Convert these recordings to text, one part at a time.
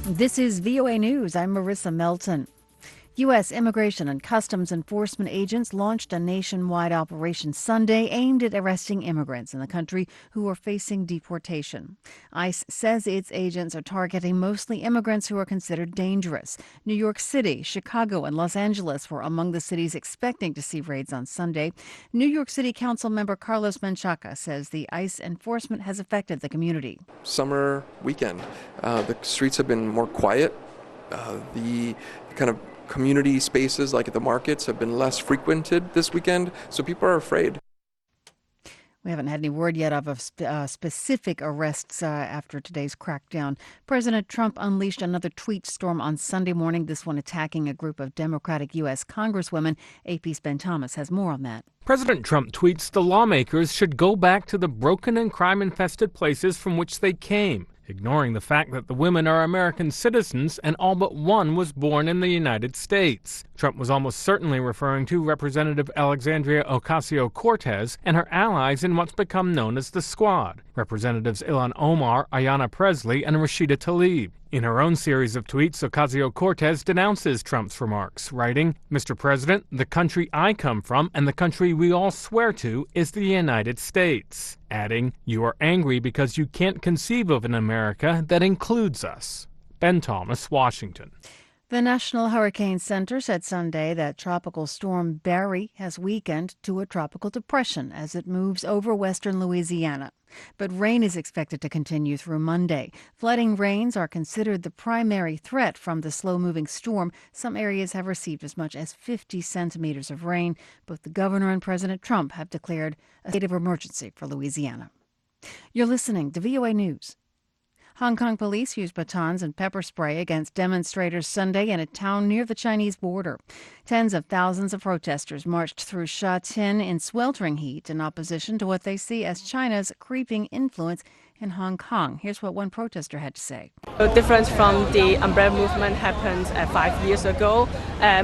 This is VOA News. I'm Marissa Melton. U.S. Immigration and Customs Enforcement agents launched a nationwide operation Sunday aimed at arresting immigrants in the country who are facing deportation. ICE says its agents are targeting mostly immigrants who are considered dangerous. New York City, Chicago, and Los Angeles were among the cities expecting to see raids on Sunday. New York City Council member Carlos Menchaca says the ICE enforcement has affected the community. Summer weekend. The streets have been more quiet. The kind of community spaces like at the markets have been less frequented this weekend, so people are afraid. We haven't had any word yet of specific arrests after today's crackdown. President Trump unleashed another tweet storm on Sunday morning, this one attacking a group of Democratic U.S. Congresswomen. AP's Ben Thomas has more on that. President Trump tweets the lawmakers should go back to the broken and crime-infested places from which they came, ignoring the fact that the women are American citizens and all but one was born in the United States. Trump was almost certainly referring to Representative Alexandria Ocasio Cortes and her allies in what's become known as the Squad, Representatives Ilhan Omar, Ayanna Pressley, and Rashida Tlaib. In her own series of tweets, Ocasio Cortes denounces Trump's remarks, writing, "Mr. President, the country I come from and the country we all swear to is the United States," adding, "You are angry because you can't conceive of an America that includes us." Ben Thomas, Washington. The National Hurricane Center said Sunday that Tropical Storm Barry has weakened to a tropical depression as it moves over western Louisiana. But rain is expected to continue through Monday. Flooding rains are considered the primary threat from the slow-moving storm. Some areas have received as much as 50 centimeters of rain. Both the governor and President Trump have declared a state of emergency for Louisiana. You're listening to VOA News. Hong Kong police used batons and pepper spray against demonstrators Sunday in a town near the Chinese border. Tens of thousands of protesters marched through Sha Tin in sweltering heat in opposition to what they see as China's creeping influence in Hong Kong. Here's what one protester had to say. The difference from the umbrella movement happened 5 years ago.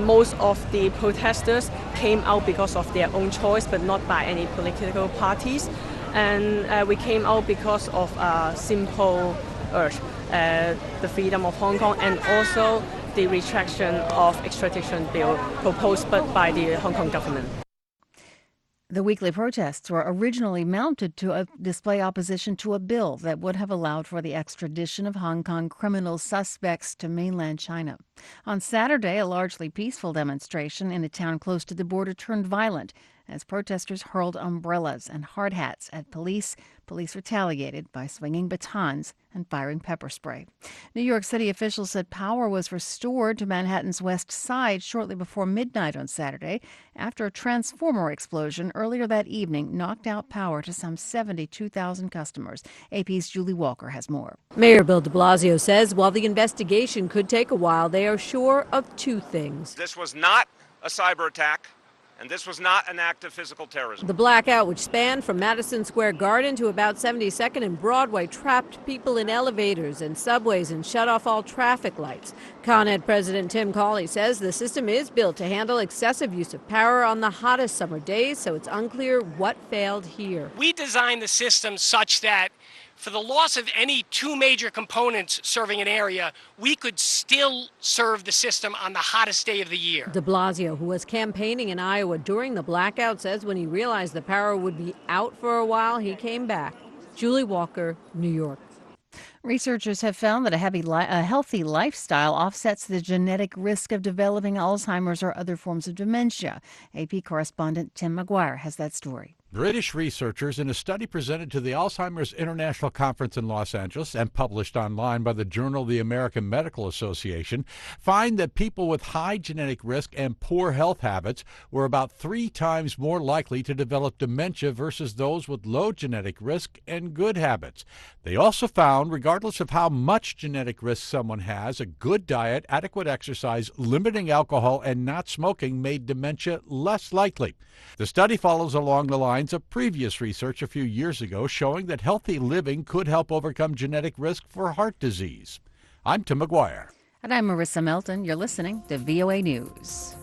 Most of the protesters came out because of their own choice, but not by any political parties. And we came out because of a simple urge, the freedom of Hong Kong, and also the retraction of extradition bill proposed by the Hong Kong government. The weekly protests were originally mounted to display opposition to a bill that would have allowed for the extradition of Hong Kong criminal suspects to mainland China. On Saturday, a largely peaceful demonstration in a town close to the border turned violent as protesters hurled umbrellas and hard hats at police. Police retaliated by swinging batons and firing pepper spray. New York City officials said power was restored to Manhattan's west side shortly before midnight on Saturday after a transformer explosion earlier that evening knocked out power to some 72,000 customers. AP's Julie Walker has more. Mayor Bill de Blasio says while the investigation could take a while, they are sure of two things. This was not a cyber attack. And this was not an act of physical terrorism. The blackout, which spanned from Madison Square Garden to about 72nd and Broadway, trapped people in elevators and subways and shut off all traffic lights. Con Ed President Tim Cawley says the system is built to handle excessive use of power on the hottest summer days, so it's unclear what failed here. We designed the system such that for the loss of any two major components serving an area, we could still serve the system on the hottest day of the year. De Blasio, who was campaigning in Iowa during the blackout, says when he realized the power would be out for a while, he came back. Julie Walker, New York. Researchers have found that a healthy lifestyle offsets the genetic risk of developing Alzheimer's or other forms of dementia. AP correspondent Tim McGuire has that story. British researchers in a study presented to the Alzheimer's International Conference in Los Angeles and published online by the journal The American Medical Association find that people with high genetic risk and poor health habits were about 3 times more likely to develop dementia versus those with low genetic risk and good habits. They also found, regardless of how much genetic risk someone has, a good diet, adequate exercise, limiting alcohol, and not smoking made dementia less likely. The study follows along the lines of previous research a few years ago showing that healthy living could help overcome genetic risk for heart disease. I'm Tim McGuire. And I'm Marissa Melton. You're listening to VOA News.